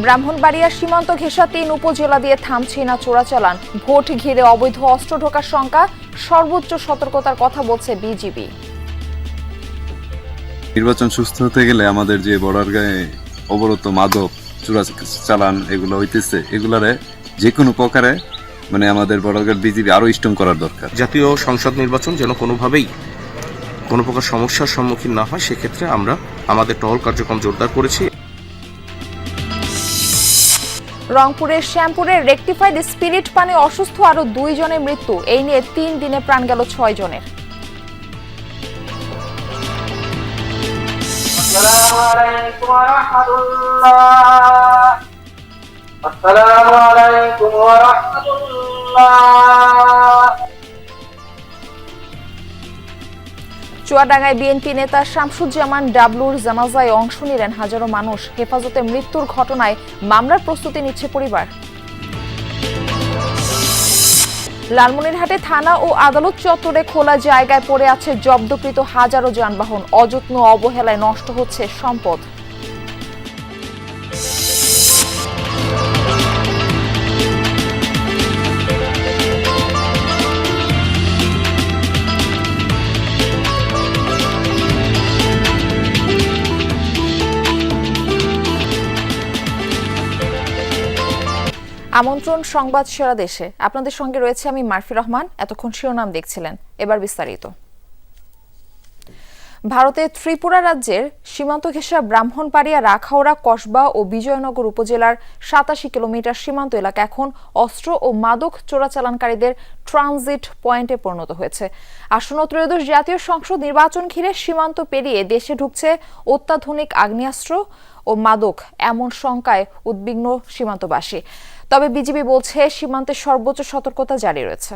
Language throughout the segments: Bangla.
ব্রাহ্মণবাড়িয়ার সীমান্ত ঘেঁষা ৩ উপজেলা দিয়ে থামছে না চোরাচালান। ভোট ঘিরে অবৈধ অস্ত্র ঢোকার শঙ্কা, সর্বোচ্চ সতর্কতার কথা বলছে বিজিবি। নির্বাচন সুস্থ হতে গেলে আমাদের যে বর্ডার গায়ে অবরত মাদক চোরাচালান এগুলো হইতেছে, এগুলারে যে কোনো প্রকারে আমাদের বর্ডার বিজিবি আরো স্ট্রং করার দরকার। জাতীয় সংসদ নির্বাচন যেন কোনোভাবেই কোনো প্রকার সমস্যার সম্মুখীন না হয়, সেক্ষেত্রে আমরা আমাদের টহল কার্যক্রম জোরদার করেছি। রংপুরের শ্যামপুরের রেকটিফাইড স্পিরিট পানে অসুস্থ আরো 2 জনের মৃত্যু। এই নিয়ে 3 দিনে প্রাণ গেল 6 জনের। আসসালামু আলাইকুম ওয়া রাহমাতুল্লাহ। চুয়াডাঙ্গায় বিএনপি নেতা শামসুজ্জামান ডাবলুর জানাজায় অংশ নিলেন হাজারো মানুষ। হেফাজতে মৃত্যুর ঘটনায় মামলার প্রস্তুতি নিচ্ছে পরিবার। লালমনিরহাটে থানা ও আদালত চত্বরে খোলা জায়গায় পড়ে আছে জব্দকৃত হাজারো যানবাহন। অযত্ন অবহেলায় নষ্ট হচ্ছে সম্পদ। আমন্ত্রণ সংবাদ সারা দেশে, আপনাদের সঙ্গে রয়েছে আমি মারফি রহমান। এতক্ষণ শিরোনাম দেখছিলেন, এবার বিস্তারিত। ভারতের ত্রিপুরা রাজ্যের সীমান্ত ঘেঁষা ব্রাহ্মণবাড়িয়া, রাখাউড়া, কসবা ও বিজয়নগর উপজেলার 87 কিলোমিটার সীমান্ত এলাকা এখন অস্ত্র ও মাদক চোরাচালানকারীদের ট্রানজিট পয়েন্টে পরিণত হয়েছে। আসন্ন ত্রয়োদশ জাতীয় সংসদ নির্বাচন ঘিরে সীমান্ত পেরিয়ে দেশে ঢুকছে অত্যাধুনিক আগ্নেয়াস্ত্র ও মাদক, এমন শঙ্কায় উদ্বিগ্ন সীমান্তবাসী। তবে বিজিবি বলছে সীমান্তে সর্বোচ্চ সতর্কতা জারি রয়েছে।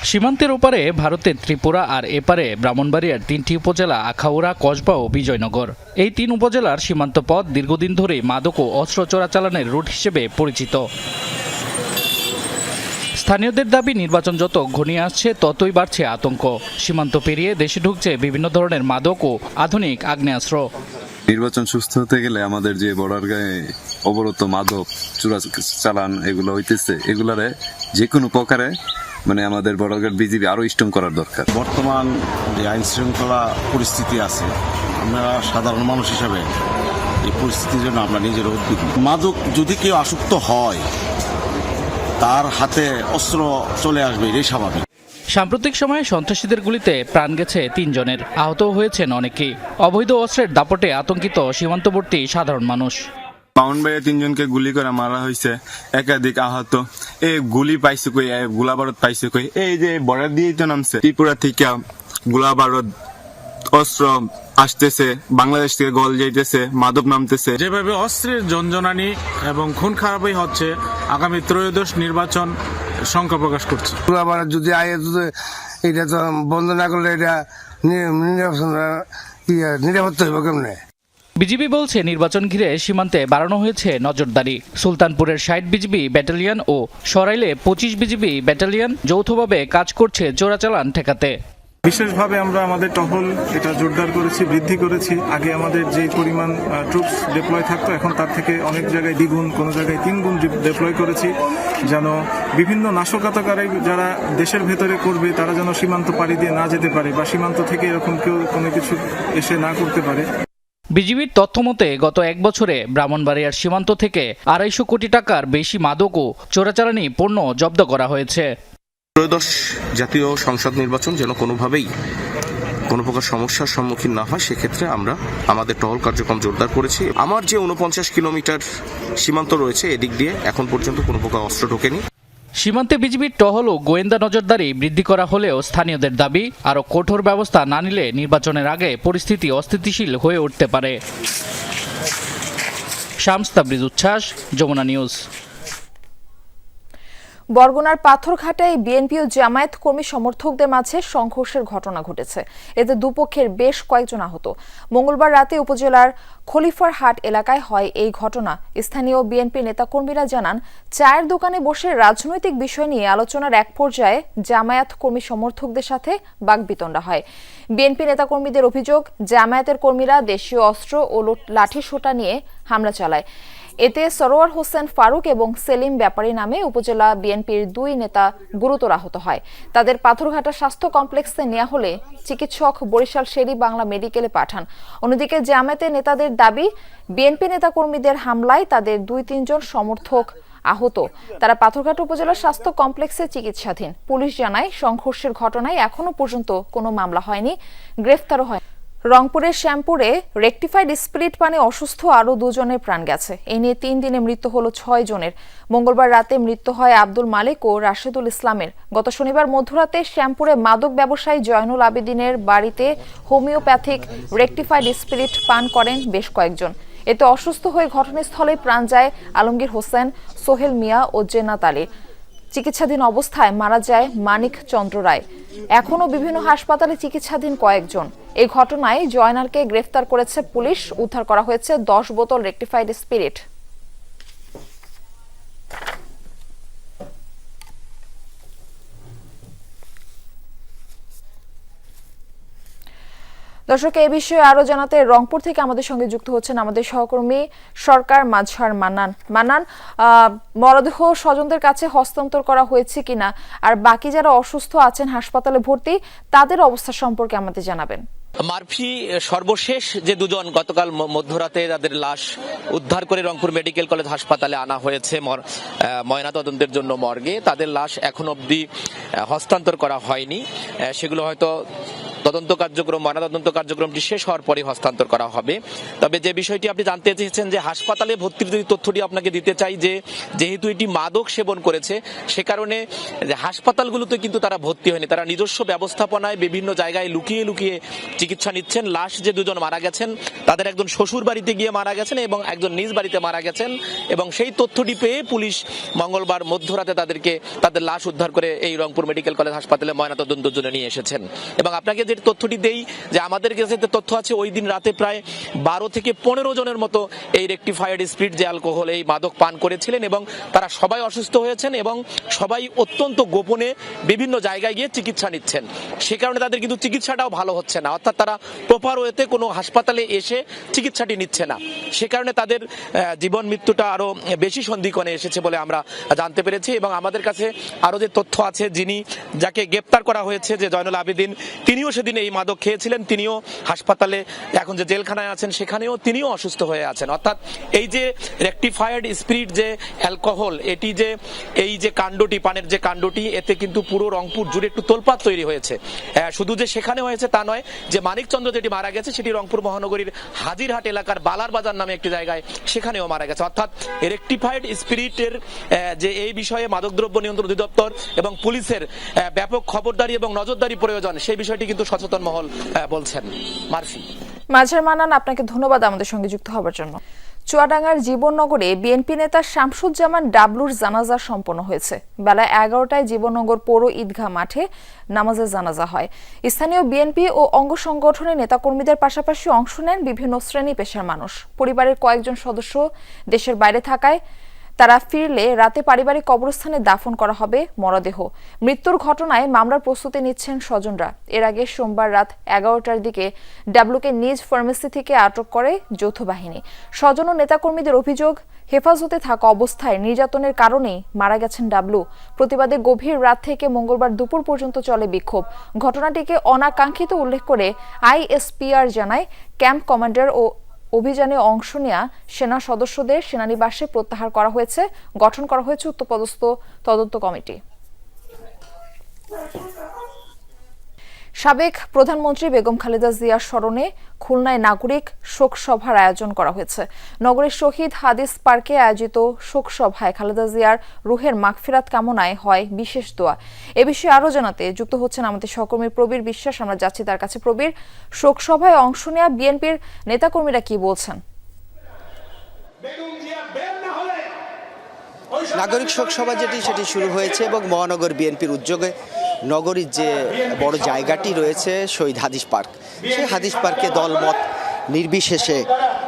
সীমান্তের ওপারে ভারতের ত্রিপুরা আর এপারে ব্রাহ্মণবাড়িয়ার 3টি উপজেলা আখাউড়া, কসবা ও বিজয়নগর। এই 3 উপজেলার সীমান্ত পথ দীর্ঘদিন ধরে মাদক ও অস্ত্র চোরাচালানের রুট হিসেবে পরিচিত। স্থানীয়দের দাবি, নির্বাচন যত ঘনিয়ে আসছে ততই বাড়ছে আতঙ্ক। সীমান্ত পেরিয়ে দেশে ঢুকছে বিভিন্ন ধরনের মাদক ও আধুনিক আগ্নেয়াস্ত্র। নির্বাচন সুস্থ হতে গেলে আমাদের যে বর্ডার গায়ে অবরত মাদক চোরাচালান এগুলো হইতেছে, এগুলারে যে কোনো প্রকারে আমাদের বর্ডার বিজিবি আরো স্ট্রং করার দরকার। বর্তমান যে আইন শৃঙ্খলা পরিস্থিতি আছে, আমরা সাধারণ মানুষ হিসাবে এই পরিস্থিতির জন্য আমরা নিজের উদ্বিগ্ন। মাদক যদি কেউ আসক্ত হয়, তার হাতে অস্ত্র চলে আসবে, এটাই স্বাভাবিক। সাম্প্রতিক সময়ে সন্ত্রাসীদের গুলিতে প্রাণ গেছে 3 জনের, আহত হয়েছেন অনেকেই। অবৈধ অস্ত্রের দাপটে আতঙ্কিত সীমান্তবর্তী সাধারণ মানুষ। ব্রাহ্মণবাড়িয়া 3 জনকে গুলি করে মারা হয়েছে, একাধিক আহত। এই গুলি পাইছে কই, গোলা বারুদ পাইছে কই? এই যে বর্ডার দিয়েই তো নামছে, ত্রিপুরা থেকে গোলা বারুদ অস্ত্র আসতেছে, বাংলাদেশ থেকে গল যাইতেছে, মাদক নামতেছে। যেভাবে অস্ত্রের জঞ্জনানি এবং খুন খারাপই হচ্ছে, আগামী ত্রয়োদশ নির্বাচন শঙ্কা প্রকাশ করছে। যদি আয়ে এটা তো বন্ধ না করলে এটা নিরাপত্তা হইব কেমনে? বিজিবি বলছে নির্বাচন ঘিরে সীমান্তে বাড়ানো হয়েছে নজরদারি। সুলতানপুরের 60 বিজিবি ব্যাটালিয়ন ও সরাইলে 25 বিজিবি ব্যাটালিয়ন যৌথভাবে কাজ করছে চোরাচালান ঠেকাতে। বিশেষভাবে আমরা আমাদের টহল এটা জোরদার করেছি, বৃদ্ধি করেছি। আগে আমাদের যে পরিমাণ ট্রুপস ডিপ্লয় থাকতো, এখন তার থেকে অনেক জায়গায় দ্বিগুণ, কোনো জায়গায় 3 গুণ ডিপ্লয় করেছি, যেন বিভিন্ন নাশকতাকারী যারা দেশের ভেতরে করবে তারা যেন সীমান্ত পাড়ি দিয়ে না যেতে পারে, বা সীমান্ত থেকে এরকম কেউ কোনো কিছু এসে না করতে পারে। বিজিবির তথ্য মতে গত 1 বছরে ব্রাহ্মণবাড়িয়ার সীমান্ত থেকে 250 কোটি টাকার বেশি মাদক ও চোরাচালানি পণ্য জব্দ করা হয়েছে। ত্রয়োদশ জাতীয় সংসদ নির্বাচন যেন কোনোভাবেই কোনো প্রকার সমস্যার সম্মুখীন না হয়, সেক্ষেত্রে আমরা আমাদের টহল কার্যক্রম জোরদার করেছি। আমার যে 49 কিলোমিটার সীমান্ত রয়েছে, এদিক দিয়ে এখন পর্যন্ত কোনো প্রকার অস্ত্র ঢোকেনি। সীমান্তে বিজিবির টহল ও গোয়েন্দা নজরদারি বৃদ্ধি করা হলেও স্থানীয়দের দাবি, আরও কঠোর ব্যবস্থা না নিলে নির্বাচনের আগে পরিস্থিতি অস্থিতিশীল হয়ে উঠতে পারে। শামস তাবরিজ উচ্ছ্বাস, যমুনা নিউজ। বরগুনার পাথরঘাটায় বিএনপি ও জামায়াত কর্মী সমর্থকদের মাঝে সংঘর্ষের ঘটনা ঘটেছে। এতে দুপক্ষের বেশ কয়েকজন আহত। মঙ্গলবার রাতে উপজেলার খলিফারহাট এলাকায় হয় এই ঘটনা। স্থানীয় বিএনপি নেতাকর্মীরা জানান, চায়ের দোকানে বসে রাজনৈতিক বিষয় নিয়ে আলোচনার এক পর্যায়ে জামায়াত কর্মী সমর্থকদের সাথে বাকবিতণ্ডা হয়। বিএনপি নেতাকর্মীদের অভিযোগ, জামায়াতের কর্মীরা দেশীয় অস্ত্র ও লাঠিসোঁটা নিয়ে হামলা চালায়। এতে সরোয়ার হোসেন ফারুক এবং সেলিম ব্যাপারী নামে উপজেলা বিএনপির 2 নেতা গুরুতর আহত হয়। তাদের পাথরঘাটা স্বাস্থ্য কমপ্লেক্সে নেওয়া হলে চিকিৎসক বরিশাল শেরি বাংলা মেডিকেলে পাঠান। অন্যদিকে জামায়াতের নেতাদের দাবি, বিএনপি নেতাকর্মীদের হামলায় তাদের 2-3 জন সমর্থক আহত। তারা পাথরঘাটা উপজেলা স্বাস্থ্য কমপ্লেক্সে চিকিৎসাধীন। পুলিশ জানায়, সংঘর্ষের ঘটনায় এখনো পর্যন্ত কোনো মামলা হয়নি, গ্রেফতারও হয়। রংপুরের শ্যামপুরে রেকটিফাইড স্পিরিট পানে অসুস্থ আরও 2 জনের প্রাণ গেছে। এ নিয়ে 3 দিনে মৃত্যু হলো 6 জনের। মঙ্গলবার রাতে মৃত্যু হয় আব্দুল মালিক ও রাশেদুল ইসলামের। গত শনিবার মধ্যরাতে শ্যামপুরে মাদক ব্যবসায়ী জয়নুল আবেদিনের বাড়িতে হোমিওপ্যাথিক রেকটিফাইড স্পিরিট পান করেন বেশ কয়েকজন। এতে অসুস্থ হয়ে ঘটনাস্থলে প্রাণ যায় আলমগীর হোসেন, সোহেল মিয়া ও জেনাত আলী। চিকিৎসাধীন অবস্থায় মারা যায় মানিক চন্দ্র রায়। এখনও বিভিন্ন হাসপাতালে চিকিৎসাধীন কয়েকজন। এই ঘটনায় জয়নালকে গ্রেফতার করেছে পুলিশ। উদ্ধার করা হয়েছে 10 বোতল রেকটিফাইড স্পিরিট। দর্শক, এই বিষয়ে আরো জানাতে রংপুর থেকে আমাদের সঙ্গে যুক্ত হচ্ছেন আমাদের সহকর্মী সরকার মাজহার মান্নান। মরদেহ স্বজনদের কাছে হস্তান্তর করা হয়েছে কিনা, আর বাকি যারা অসুস্থ আছেন হাসপাতালে ভর্তি, তাদের অবস্থা সম্পর্কে আমাদের জানাবেন। মারফি, সর্বশেষ যে 2 জন গতকাল মধ্যরাতে তাদের লাশ উদ্ধার করে রংপুর মেডিকেল কলেজ হাসপাতালে আনা হয়েছে ময়নাতদন্তের জন্য মর্গে, তাদের লাশ এখন অবধি হস্তান্তর করা হয়নি। সেগুলো হয়তো ময়নাতদন্ত কার্যক্রমটি শেষ হওয়ার পরে হস্তান্তর করা হবে। তবে যে বিষয়টি আপনি জানতে চেয়েছেন, যে হাসপাতালে ভর্তির যদি তথ্যটি আপনাকে দিতে চাই, যে যেহেতু এটি মাদক সেবন করেছে, সে কারণে যে হাসপাতালগুলোতে কিন্তু তারা ভর্তি হয়নি, তারা নিজস্ব ব্যবস্থাপনায় বিভিন্ন জায়গায় লুকিয়ে লুকিয়ে চিকিৎসা নিচ্ছেন। লাশ যে 2 জন মারা গেছেন, তাদের একজন শ্বশুর বাড়িতে গিয়ে মারা গেছেন এবং একজন নিজ বাড়িতে মারা গেছেন, এবং সেই তথ্যটি পেয়ে পুলিশ মঙ্গলবার মধ্যরাতে তাদের লাশ উদ্ধার করে এই রংপুর মেডিকেল কলেজ হাসপাতালে ময়নাতদন্তের জন্য নিয়ে এসেছেন। এবং আপনাকে যে তথ্যটি দেই, যে আমাদের কাছে তথ্য আছে, ওই দিন রাতে প্রায় 12 থেকে 15 জনের মতো এই রেকটিফাইড স্পিরিট যে অ্যালকোহল, এই মাদক পান করেছিলেন, এবং তারা সবাই অসুস্থ হয়েছেন এবং সবাই অত্যন্ত গোপনে বিভিন্ন জায়গায় গিয়ে চিকিৎসা নিচ্ছেন। সে কারণে তাদের কিন্তু চিকিৎসাটাও ভালো হচ্ছে না, অর্থাৎ তারা প্রপার ওয়েতে কোনো হাসপাতালে এসে চিকিৎসাটি নিচ্ছে না। সে কারণে তাদের জীবন মৃত্যুটা আরো বেশি সন্ধিক্ষণে এসেছে বলে আমরা জানতে পেরেছি। এবং আমাদের কাছে আরো যে তথ্য আছে, যাকে গ্রেপ্তার করা হয়েছে, যে জয়নুল আবেদিন, তিনিও সেদিন এই মাদক খেয়েছিলেন, তিনিও হাসপাতালে এখন যে জেলখানায় আছেন সেখানেও তিনিও অসুস্থ হয়ে আছেন। অর্থাৎ এই যে রেকটিফাইড স্পিরিট যে অ্যালকোহল, এটি যে এই যে কাণ্ডটি, পানের যে কাণ্ডটি, এতে কিন্তু পুরো রংপুর জুড়ে একটু তোলপাড় তৈরি হয়েছে। শুধু যে সেখানে হয়েছে তা নয়, যে মানিকচন্দ্র যেটি মারা গেছে সেটি রংপুর মহানগরীর হাজিরহাট এলাকার বালার বাজার নামে একটি জায়গায়, সেখানেও মারা গেছে। অর্থাৎ রেকটিফাইড স্পিরিটের যে এই বিষয়ে মাদকদ্রব্য নিয়ন্ত্রণ অধিদপ্তর এবং পুলিশের ব্যাপক খবরদারি এবং নজরদারি প্রয়োজন, সেই বিষয়টি কিন্তু সচেতন মহল বলছেন। মারফি, মাজহার মান্নান, আপনাকে ধন্যবাদ আমাদের সঙ্গে যুক্ত হবার জন্য। চুয়াডাঙ্গার জীবননগরে বিএনপি নেতা শামসুজ্জামান ডাবলুর জানাজা সম্পন্ন হয়েছে। বেলা 11টায় জীবননগর পৌর ঈদগাহ মাঠে নামাজের জানাজা হয়। স্থানীয় বিএনপি ও অঙ্গ সংগঠনের নেতাকর্মীদের পাশাপাশি অংশ নেন বিভিন্ন শ্রেণী পেশার মানুষ। পরিবারের কয়েকজন সদস্য দেশের বাইরে থাকায় তারা ফিরলে রাতে পারিবারিক কবরস্থানে দাফন করা হবে মরদেহ। মৃত্যুর ঘটনায় মামলার প্রস্তুতি নিচ্ছেন স্বজনরা। এর আগে সোমবার রাত 11টার দিকে ডাবলুকে নিজ ফার্মেসি থেকে আটক করে যৌথ বাহিনী। স্বজন ও নেতাকর্মীদের অভিযোগ, হেফাজতে থাকা অবস্থায় নির্যাতনের কারণেই মারা গেছেন ডাবলু। প্রতিবাদে গভীর রাত থেকে মঙ্গলবার দুপুর পর্যন্ত চলে বিক্ষোভ। ঘটনাটিকে অনাকাঙ্ক্ষিত উল্লেখ করে আইএসপিআর জানায়, ক্যাম্প কমান্ডার ও অভিযানে অংশ নেওয়া সেনা সদস্যদের সেনানিবাসে প্রত্যাহার করা হয়েছে। গঠন করা হয়েছে উচ্চপদস্থ তদন্ত কমিটি। সাবেক প্রধানমন্ত্রী বেগম খালেদা জিয়ার স্মরণে খুলনায় নাগরিক শোক সভার আয়োজন করা হয়েছে। নগরের শহীদ হাদিস পার্কে আয়োজিত শোক সভায় খালেদা জিয়ার রুহের মাগফিরাত কামনায় হয় বিশেষ দোয়া। এ বিষয়ে আরো জানাতে যুক্ত হচ্ছেন আমাদের সহকর্মী প্রবীর বিশ্বাস। আমরা যাচ্ছি তার কাছে। প্রবীর, শোক সভায় অংশ নেওয়া বিএনপির নেতাকর্মীরা কি বলছেন? নাগরিক শোক সভা সেটি শুরু হয়েছে এবং মহানগর বিএনপির উদ্যোগে নগরীর যে বড় জায়গাটি রয়েছে শহীদ হাদিস পার্ক, সেই হাদিস পার্কে দলমত নির্বিশেষে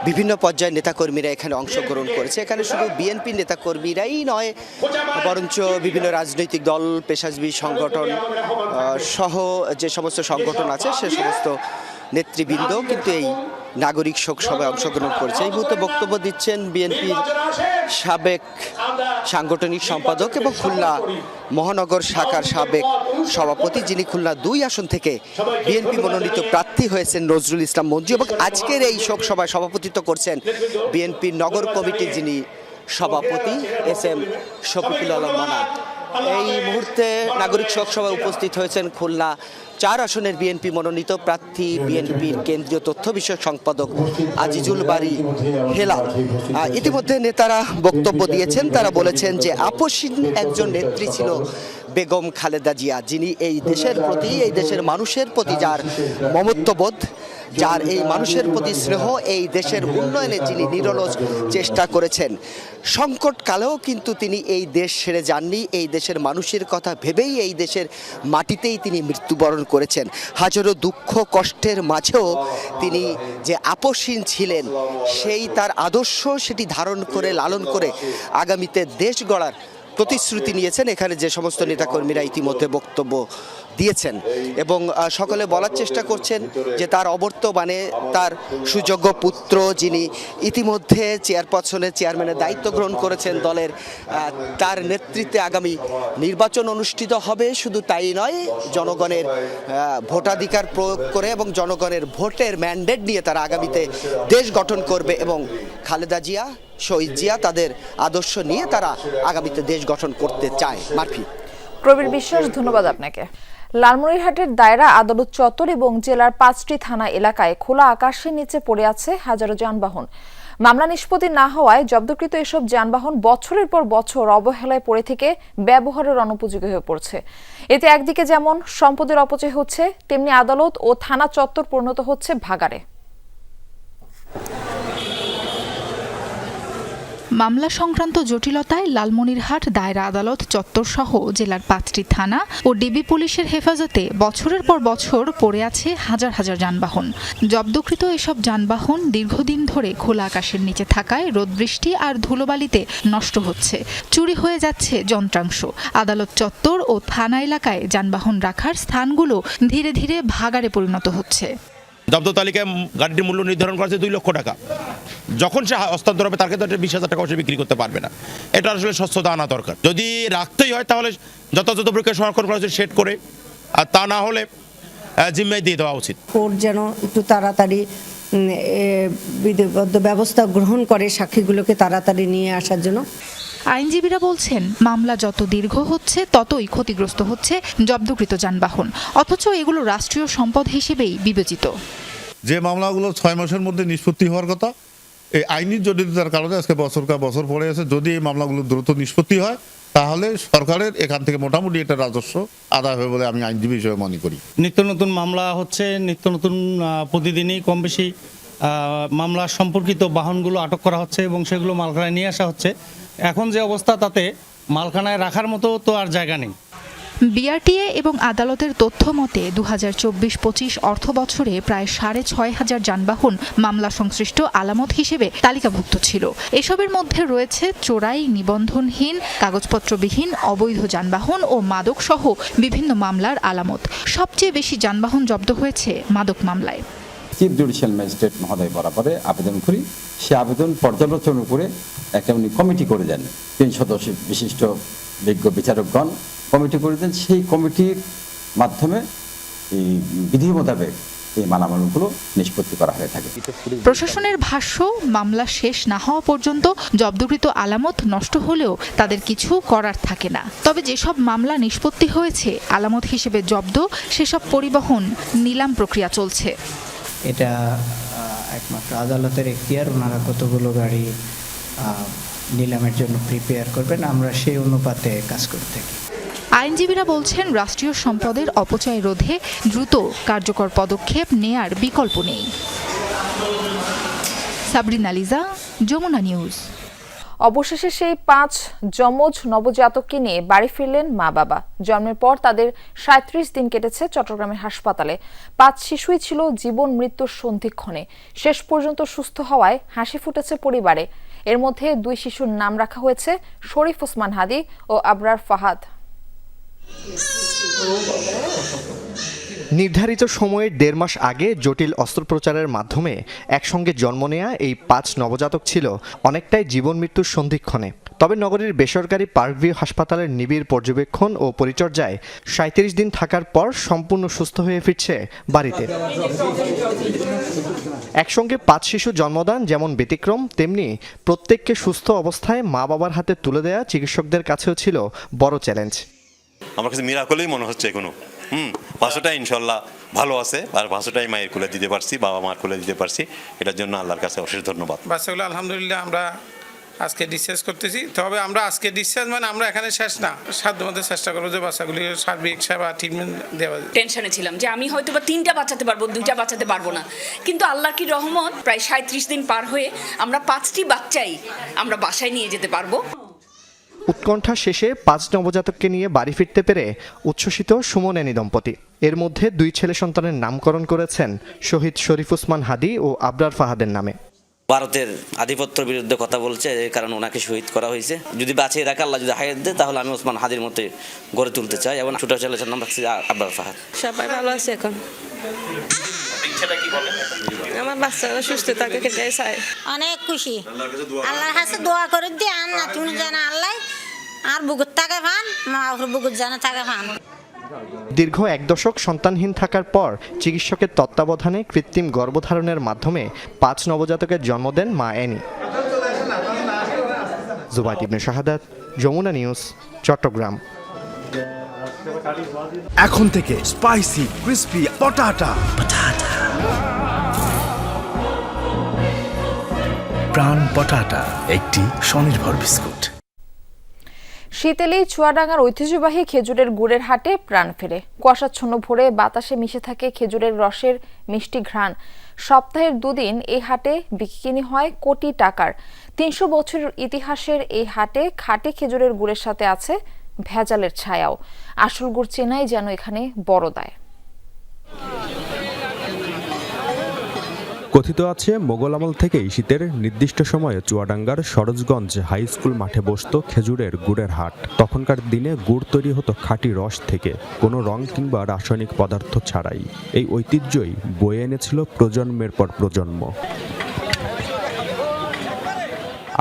বিভিন্ন পর্যায়ের নেতাকর্মীরা এখানে অংশগ্রহণ করেছে। এখানে শুধু বিএনপি নেতাকর্মীরাই নয়, বরঞ্চ বিভিন্ন রাজনৈতিক দল, পেশাজীবী সংগঠন সহ যে সমস্ত সংগঠন আছে সে সমস্ত নেতৃবৃন্দ কিন্তু এই নাগরিক শোক সভায় অংশগ্রহণ করেছে। এই মুহূর্তে বক্তব্য দিচ্ছেন বিএনপির সাবেক সাংগঠনিক সম্পাদক এবং খুলনা মহানগর শাখার সাবেক সভাপতি, যিনি খুলনা 2 আসন থেকে বিএনপি মনোনীত প্রার্থী হয়েছেন নজরুল ইসলাম মঞ্জু, এবং আজকের এই শোক সভায় সভাপতিত্ব করছেন বিএনপির নগর কমিটির যিনি সভাপতি এস.এম. শফিকুল আলম মানা। এই মুহূর্তে নাগরিক শোক সভায় উপস্থিত হয়েছেন খুলনা 4 আসনের বিএনপি মনোনীত প্রার্থী বিএনপির কেন্দ্রীয় তথ্য বিষয়ক সম্পাদক আজিজুল বারী হেলাল। ইতিমধ্যে নেতারা বক্তব্য দিয়েছেন। তারা বলেছেন যে আপসহীন একজন নেত্রী ছিল বেগম খালেদা জিয়া, যিনি এই দেশের প্রতি, এই দেশের মানুষের প্রতি যার মমত্ববোধ, যার এই মানুষের প্রতি স্নেহ, এই দেশের উন্নয়নে যিনি নিরলস চেষ্টা করেছেন। সংকটকালেও কিন্তু তিনি এই দেশ ছেড়ে যাননি। এই দেশের মানুষের কথা ভেবেই এই দেশের মাটিতেই তিনি মৃত্যুবরণ করেছেন। হাজারো দুঃখ কষ্টের মাঝেও তিনি যে আপসহীন ছিলেন, সেই তার আদর্শ সেটি ধারণ করে লালন করে আগামীতে দেশ গড়ার প্রতিশ্রুতি নিয়েছেন এখানে যে সমস্ত নেতাকর্মীরা ইতিমধ্যে বক্তব্য দিয়েছেন, এবং সকলে বলার চেষ্টা করছেন যে তার অবর্তমানে তার সুযোগ্য পুত্র, যিনি ইতিমধ্যে চেয়ারম্যানের দায়িত্ব গ্রহণ করেছেন দলের, তার নেতৃত্বে আগামী নির্বাচন অনুষ্ঠিত হবে। শুধু তাই নয়, জনগণের ভোটাধিকার প্রয়োগ করে এবং জনগণের ভোটের ম্যান্ডেট নিয়ে তারা আগামীতে দেশ গঠন করবে, এবং খালেদা জিয়া, শহীদ জিয়া, তাদের আদর্শ নিয়ে তারা আগামীতে দেশ গঠন করতে চায়। মারফি। প্রবীর বিশ্বাস, ধন্যবাদ আপনাকে। লালমনিরহাটের দায়রা আদালত চত্বর এবং জেলার 5টি থানা এলাকায় খোলা আকাশের নিচে পড়ে আছে হাজারো যানবাহন। মামলা নিষ্পত্তি না হওয়ায় জব্দকৃত এসব যানবাহন বছরের পর বছর অবহেলায় পড়ে থেকে ব্যবহারের অনুপযোগী হয়ে পড়ছে। এতে একদিকে যেমন সম্পদের অপচয় হচ্ছে, তেমনি আদালত ও থানা চত্বর পরিণত হচ্ছে ভাগাড়ে। মামলা সংক্রান্ত জটিলতায় লালমনিরহাট দায়রা আদালত চত্বর সহ জেলার 5টি থানা ও ডিবি পুলিশের হেফাজতে বছরের পর বছর পড়ে আছে হাজার হাজার যানবাহন। জব্দকৃত এসব যানবাহন দীর্ঘদিন ধরে খোলা আকাশের নিচে থাকায় রোদ বৃষ্টি আর ধুলোবালিতে নষ্ট হচ্ছে, চুরি হয়ে যাচ্ছে যন্ত্রাংশ। আদালত চত্বর ও থানা এলাকায় যানবাহন রাখার স্থানগুলো ধীরে ধীরে ভাগাড়ে পরিণত হচ্ছে। জব্দ তালিকায় গাড়িটির মূল্য নির্ধারণ করা আছে 2 লক্ষ টাকা। যখন সে হস্তান্তর হবে তার ক্ষেত্রে 20,000 টাকা সে বিক্রি করতে পারবে না। এটা আসলে স্বচ্ছতা আনা দরকার। যদি রাখতেই হয় তাহলে যথাযথ প্রক্রিয়া সংরক্ষণ করা উচিত, সেট করে, আর তা না হলে জিম্মায় দিয়ে দেওয়া উচিত। কোর্ট যেন একটু তাড়াতাড়ি বিধিবদ্ধ ব্যবস্থা গ্রহণ করে সাক্ষীগুলোকে তাড়াতাড়ি নিয়ে আসার জন্য। আইনজীবীরা বলছেন, মামলা যত দীর্ঘ হচ্ছে ততই ক্ষতিগ্রস্ত হচ্ছে জব্দকৃত যানবাহন, অথচ এগুলো রাষ্ট্রীয় সম্পদ হিসেবেই বিবেচিত। যে মামলাগুলো 6 মাসের মধ্যে নিষ্পত্তি হওয়ার কথা, এই আইনি জটিলতার কারণে আজকে বছর পড়ে আছে। যদি এই মামলাগুলো দ্রুত নিষ্পত্তি হয় তাহলে সরকারের এখান থেকে মোটামুটি এটা রাজস্ব আদায় হবে বলে আমি আইনজীবী হিসেবে মনে করি। নিত্য নতুন মামলা হচ্ছে, নিত্য নতুন প্রতিদিনই কম বেশি মামলা সম্পর্কিত বাহনগুলো আটক করা হচ্ছে এবং সেগুলো মালখানায় নিয়ে আসা হচ্ছে। এখন যে অবস্থা, তাতে মালখানায় রাখার মতো তো আর জায়গা নেই। বিআরটিএ এবং আদালতের তথ্য মতে 2024-25 অর্থ বছরে প্রায় 6,500 যানবাহন মামলা সংশ্লিষ্ট আলামত হিসেবে তালিকাভুক্ত ছিল। এসবের মধ্যে রয়েছে চোরাই, নিবন্ধনহীন, কাগজপত্রবিহীন, অবৈধ যানবাহন ও মাদক সহ বিভিন্ন মামলার আলামত। সবচেয়ে বেশি যানবাহন জব্দ হয়েছে মাদক মামলায়। চিফ জুডিশিয়াল ম্যাজিস্ট্রেট মহোদয় বরাবরে আবেদন করি, সে আবেদন পর্যালোচনা করে একটা উনি কমিটি করে দেন, 3 সদস্য বিশিষ্ট বিজ্ঞ বিচারকগণ কমিটি করে দেন। সেই কমিটির মাধ্যমে এই বিধি মোতাবেক এই মালামালগুলো নিষ্পত্তি করা হয়ে থাকে। প্রশাসনের ভাষ্য, মামলা শেষ না হওয়া পর্যন্ত জব্দকৃত আলামত নষ্ট হলেও তাদের কিছু করার থাকে না। তবে যেসব মামলা নিষ্পত্তি হয়েছে আলামত হিসেবে জব্দ, সেসব পরিবহন নিলাম প্রক্রিয়া চলছে। এটা একমাত্র আদালতের এখতিয়ার, ওনারা কতগুলো গাড়ি নিলামের জন্য প্রিপেয়ার করবেন, আমরা সেই অনুপাতে কাজ করতে থাকি। আইনজীবীরা বলছেন, রাষ্ট্রীয় সম্পদের অপচয় রোধে দ্রুত কার্যকর পদক্ষেপ নেয়ার বিকল্প নেই। সাবরিনা লিজা, যমুনা নিউজ। অবশেষে সেই 5 যমজ নবজাতককে নিয়ে বাড়ি ফিরলেন মা বাবা। জন্মের পর তাদের 37 দিন কেটেছে চট্টগ্রামের হাসপাতালে। 5 শিশুই ছিল জীবন মৃত্যুর সন্ধিক্ষণে। শেষ পর্যন্ত সুস্থ হওয়ায় হাসি ফুটেছে পরিবারে। এর মধ্যে 2 শিশুর নাম রাখা হয়েছে শরীফ ওসমান হাদি ও আবরার ফাহাদ। নির্ধারিত সময়ের 1.5 মাস আগে জটিল অস্ত্রোপচারের মাধ্যমে একসঙ্গে জন্ম নেয়া এই 5 নবজাতক ছিল অনেকটাই জীবন মৃত্যুর সন্ধিক্ষণে। তবে নগরীর বেসরকারি পার্কভিউ হাসপাতালের নিবিড় পর্যবেক্ষণ ও পরিচর্যায় 37 দিন থাকার পর সম্পূর্ণ সুস্থ হয়ে ফিরছে বাড়িতে। একসঙ্গে 5 শিশু জন্মদান যেমন ব্যতিক্রম, তেমনি প্রত্যেককে সুস্থ অবস্থায় মা বাবার হাতে তুলে দেয়া চিকিৎসকদের কাছেও ছিল বড় চ্যালেঞ্জ। আমার কাছে মিরাকলই মনে হচ্ছে কোনো ভাষাটা ইনশাল্লাহ ভালো আছে, আর ভাষাটাই মায়ের কোলে দিতে পারছি, বাবা মার কোলে দিতে পারছি, এটার জন্য আল্লাহর কাছে অশেষ ধন্যবাদ। বাচ্চাগুলো আলহামদুলিল্লাহ আমরা আজকে ডিসচার্জ করতেছি। তবে আমরা আজকে ডিসচার্জ মানে আমরা এখানে শেষ না, সাধ্যমতো চেষ্টা করবো যে বাচ্চাগুলির সার্বিক সেবা ট্রিটমেন্ট দেওয়া। টেনশনে ছিলাম যে আমি হয়তো বা 3টা বাঁচাতে পারবো, 2টা বাঁচাতে পারবো না, কিন্তু আল্লাহর কি রহমত, প্রায় 37 দিন পার হয়ে আমরা 5টি বাচ্চাই আমরা বাসায় নিয়ে যেতে পারবো। উৎকণ্ঠা শেষে 5 নবজাতককে নিয়ে বাড়ি ফিরতে পেরে উচ্ছ্বসিত সুমন এনি দম্পতি। এর মধ্যে 2 ছেলে সন্তানের নামকরণ করেছেন শহীদ শরীফ ওসমান হাদি ও আবরার ফাহাদের নামে। ভারতের আধিপত্যের বিরুদ্ধে কথা বলছে, এই কারণে ওনাকে শহীদ করা হয়েছে। যদি বাঁচিয়ে রাখে আল্লাহ, যদি হায়াত দেয়, তাহলে আমি ওসমান হাদির মতো গড়ে তুলতে চাই। এবং ছোট ছেলের নাম রাখছি আবরার ফাহাদ। সবাই ভালো আছে এখন। আমার বাচ্চারা সুস্থ থাকে, খেতে চাই। অনেক খুশি, আল্লাহর কাছে দোয়া করে দিয়ে আন্না তুমি জানা আল্লাহ আর বুকুর থাকে ভান, মা বুকুর জানা থাকে ভান। দীর্ঘ 1 দশক সন্তানহীন থাকার পর চিকিৎসকের তত্ত্বাবধানে কৃত্রিম গর্ভধারণের মাধ্যমে 5 নবজাতকের জন্ম দেন মা এনি। জুবাইদ ইবনে শাহাদাত, যমুনা নিউজ, চট্টগ্রাম। এখন থেকে স্পাইসি ক্রিস্পি পটাটা প্রাণ পটাটা একটি স্বনির্ভর বিস্কুট। শীতেলেই চুয়াডাঙ্গার ঐতিহ্যবাহী খেজুরের গুড়ের হাটে প্রাণ ফেরে। কুয়াশাচ্ছন্ন ভোরে বাতাসে মিশে থাকে খেজুরের রসের মিষ্টি ঘ্রাণ। সপ্তাহের 2 দিন এই হাটে বিক্রি হয় কোটি টাকার। 300 বছরের ইতিহাসের এই হাটে খাঁটি খেজুরের গুড়ের সাথে আছে ভেজালের ছায়াও। আসল গুড় চেনাই যেন এখানে বড় দায়। কথিত আছে মোগল আমল থেকেই শীতের নির্দিষ্ট সময়ে চুয়াডাঙ্গার সরোজগঞ্জ হাই স্কুল মাঠে বসত খেজুরের গুড়ের হাট। তখনকার দিনে গুড় তৈরি হতো খাঁটি রস থেকে, কোনো রং কিংবা রাসায়নিক পদার্থ ছাড়াই। এই ঐতিহ্যই বয়ে এনেছিল প্রজন্মের পর প্রজন্ম।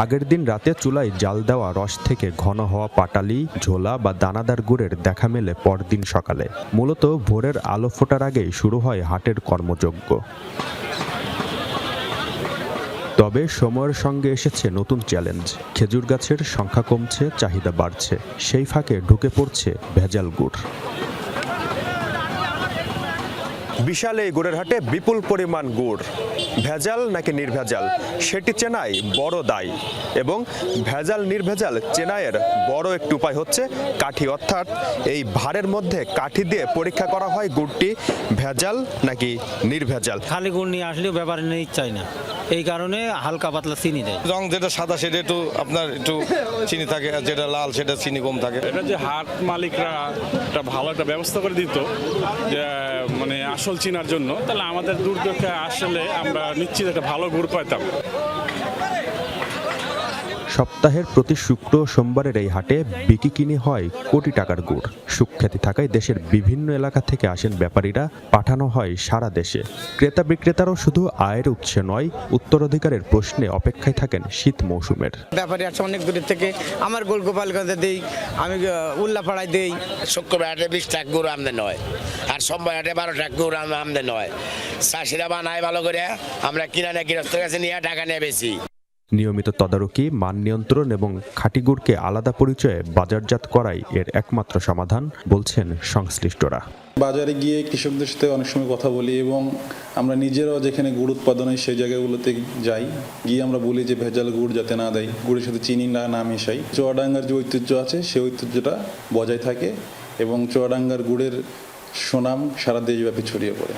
আগের দিন রাতে চুলায় জাল দেওয়া রস থেকে ঘন হওয়া পাটালি, ঝোলা বা দানাদার গুড়ের দেখা মেলে পরদিন সকালে। মূলত ভোরের আলো ফোটার আগেই শুরু হয় হাটের কর্মযজ্ঞ। তবে সময়ের সঙ্গে এসেছে নতুন চ্যালেঞ্জ। খেজুর গাছের সংখ্যা কমছে, চাহিদা বাড়ছে, সেই ফাঁকে ঢুকে পড়ছে ভেজাল গুড়। বিশাল এই গুড়ের হাটে বিপুল পরিমাণ গুড়, ভেজাল নাকি নির্ভেজাল সেটি চেনাই বড় দায়। এবং ভেজাল নির্ভেজাল চেনাইয়ের বড় একটি উপায় হচ্ছে কাঠি, অর্থাৎ এই ভাঁড়ের মধ্যে কাঠি দিয়ে পরীক্ষা করা হয় গুড়টি ভেজাল নাকি নির্ভেজাল। খালি গুড় নিয়ে আসলেও ব্যাপারে নিতে চাই না, এই কারণে হালকা পাতলা চিনি দেয়। রং যেটা সাদা সেটা একটু আপনার একটু চিনি থাকে, আর যেটা লাল সেটা চিনি কম থাকে। এটা যে হাট মালিকরা একটা ভালো একটা ব্যবস্থা করে দিত যে মানে আসল চিনার জন্য, তাহলে আমাদের দুর্যোগে আসলে আমরা নিশ্চিত একটা ভালো গুড় পাইতাম। সপ্তাহের প্রতি শুক্র ও সোমবারের এই হাটে বিক্রি হয় কোটি টাকার গুড়। সুখ্যাতি থাকায় দেশের বিভিন্ন এলাকা থেকে আসেন ব্যাপারীরা, পাঠানো হয় সারা দেশে। ক্রেতা বিক্রেতারাও শুধু আয়ের উৎসে নয়, উত্তরাধিকারের প্রশ্নে অপেক্ষায় থাকেন শীত মৌসুমের। ব্যাপারী আসছে অনেক দূরের থেকে, আমার গোলগোপালগঞ্জে দেই, আমি উল্লাপাড়ায় দেই। শুক্রবার হাটে 20 টাকা গুড় আমদানি হয়, আর সোমবার হাটে 12 টাকা গুড় আমদানি হয়। চাষিরা বানায় ভালো করে, আমরা কিনা না গৃহস্থের কাছে নিয়ে টাকা নিয়ে বেশি। নিয়মিত তদারকি, মান নিয়ন্ত্রণ এবং খাঁটি গুড়কে আলাদা পরিচয়ে বাজারজাত করাই এর একমাত্র সমাধান বলছেন সংশ্লিষ্টরা। বাজারে গিয়ে কৃষকদের সাথে অনেক সময় কথা বলি এবং আমরা নিজেরাও যেখানে গুড় উৎপাদন হয় সেই জায়গাগুলোতে যাই, গিয়ে আমরা বলি যে ভেজাল গুড় যাতে না দেয়, গুড়ের সাথে চিনি না মেশাই। চুয়াডাঙ্গার যে ঐতিহ্য আছে সেই ঐতিহ্যটা বজায় থাকে এবং চুয়াডাঙ্গার গুড়ের সুনাম সারা দেশব্যাপী ছড়িয়ে পড়ে।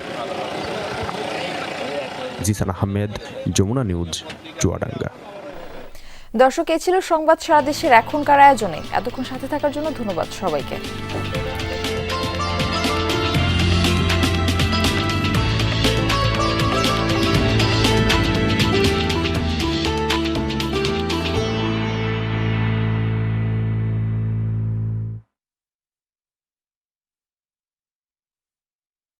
জিসান আহমেদ, যমুনা নিউজ, চুয়াডাঙ্গা। দর্শক, এই ছিল সংবাদ সারা দেশের এখনকার আয়োজনে। এতক্ষণ সাথে থাকার জন্য ধন্যবাদ সবাইকে।